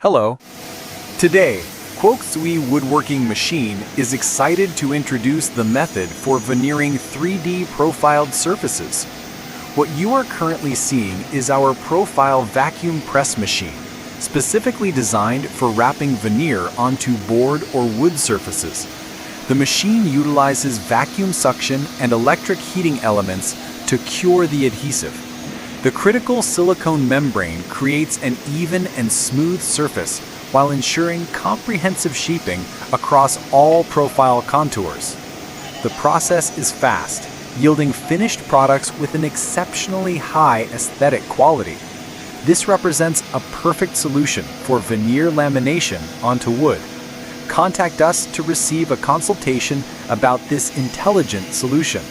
Hello. Today, QUOC woodworking machine is excited to introduce the method for veneering 3D profiled surfaces. What you are currently seeing is our profile vacuum press machine, specifically designed for wrapping veneer onto board or wood surfaces. The machine utilizes vacuum suction and electric heating elements to cure the adhesive. The critical silicone membrane creates an even and smooth surface while ensuring comprehensive shaping across all profile contours. The process is fast, yielding finished products with an exceptionally high aesthetic quality. This represents a perfect solution for veneer lamination onto wood. Contact us to receive a consultation about this intelligent solution.